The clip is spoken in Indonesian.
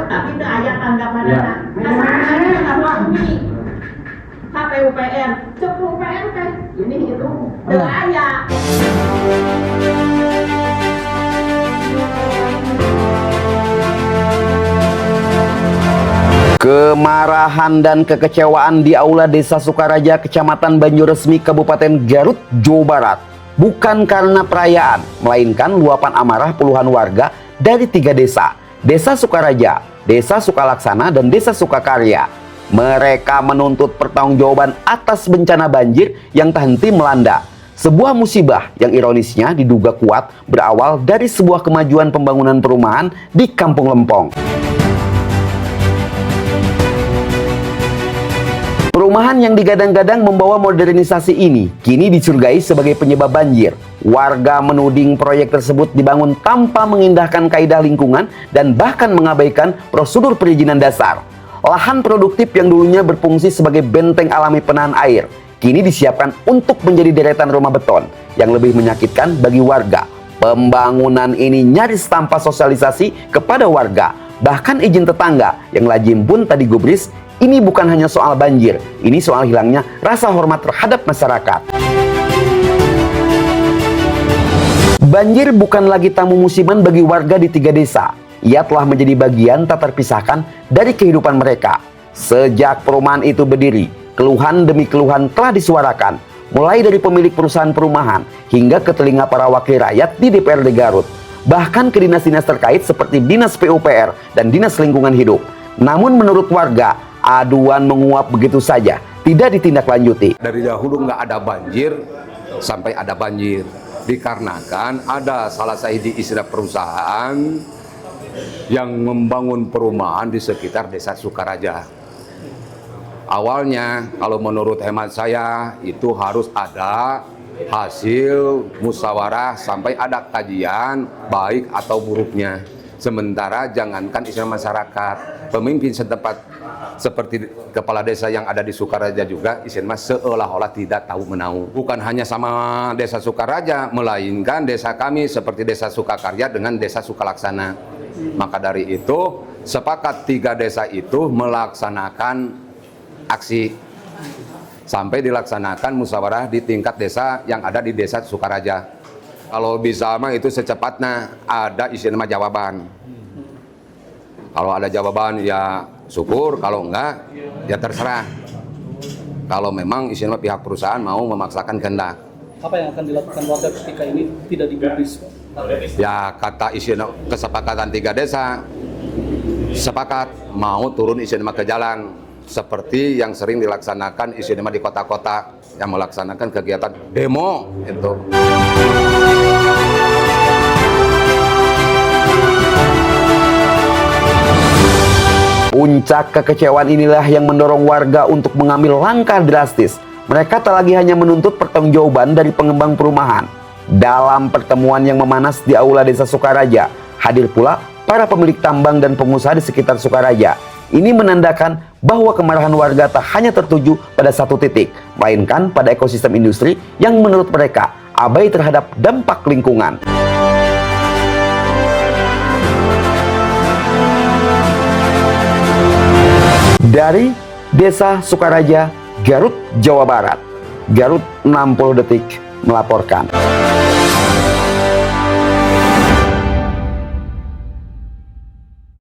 tapi itu ayat tanggapan anak. Kasarnya kalau ini KPUPR, cek UPR kan, ini itu ayat. Kemarahan dan kekecewaan di Aula Desa Sukaraja, Kecamatan Banjuresmi, Kabupaten Garut, Jawa Barat. Bukan karena perayaan, melainkan luapan amarah puluhan warga dari 3 desa. Desa Sukaraja, Desa Sukalaksana, dan Desa Sukakarya. Mereka menuntut pertanggungjawaban atas bencana banjir yang tak henti melanda. Sebuah musibah yang ironisnya diduga kuat berawal dari sebuah kemajuan pembangunan perumahan di Kampung Lempong. Perumahan yang digadang-gadang membawa modernisasi ini kini dicurigai sebagai penyebab banjir. Warga menuding proyek tersebut dibangun tanpa mengindahkan kaidah lingkungan dan bahkan mengabaikan prosedur perizinan dasar. Lahan produktif yang dulunya berfungsi sebagai benteng alami penahan air kini disiapkan untuk menjadi deretan rumah beton yang lebih menyakitkan bagi warga. Pembangunan ini nyaris tanpa sosialisasi kepada warga. Bahkan izin tetangga yang lazim pun tadi gubris. Ini bukan hanya soal banjir, ini soal hilangnya rasa hormat terhadap masyarakat. Banjir bukan lagi tamu musiman bagi warga di 3 desa. Ia telah menjadi bagian tak terpisahkan dari kehidupan mereka. Sejak perumahan itu berdiri, keluhan demi keluhan telah disuarakan, mulai dari pemilik perusahaan perumahan hingga ke telinga para wakil rakyat di DPRD Garut, bahkan ke dinas-dinas terkait seperti Dinas PUPR dan Dinas Lingkungan Hidup. Namun menurut warga, aduan menguap begitu saja, tidak ditindaklanjuti. Dari dahulu nggak ada banjir, sampai ada banjir. Dikarenakan ada salah satu istilah perusahaan yang membangun perumahan di sekitar Desa Sukaraja. Awalnya, kalau menurut hemat saya, itu harus ada hasil musyawarah sampai ada kajian baik atau buruknya. Sementara jangankan istilah masyarakat, pemimpin setempat seperti kepala desa yang ada di Sukaraja juga istilah seolah-olah tidak tahu menahu. Bukan hanya sama Desa Sukaraja, melainkan desa kami seperti Desa Sukakarya dengan Desa Sukalaksana. Maka dari itu sepakat 3 desa itu melaksanakan aksi sampai dilaksanakan musyawarah di tingkat desa yang ada di Desa Sukaraja. Kalau bisa mah itu secepatnya ada istilah jawaban. Kalau ada jawaban ya syukur, kalau enggak ya terserah. Kalau memang istilah pihak perusahaan mau memaksakan kehendak. Apa yang akan dilakukan warga ketika ini tidak digubris? Ya kata istilah kesepakatan 3 desa sepakat mau turun istilah ke jalan seperti yang sering dilaksanakan istilah di kota-kota yang melaksanakan kegiatan demo itu. Puncak kekecewaan inilah yang mendorong warga untuk mengambil langkah drastis. Mereka tak lagi hanya menuntut pertanggungjawaban dari pengembang perumahan. Dalam pertemuan yang memanas di Aula Desa Sukaraja, hadir pula para pemilik tambang dan pengusaha di sekitar Sukaraja. Ini menandakan bahwa kemarahan warga tak hanya tertuju pada satu titik, melainkan pada ekosistem industri yang menurut mereka abai terhadap dampak lingkungan. Dari Desa Sukaraja, Garut, Jawa Barat, Garut 60 Detik melaporkan.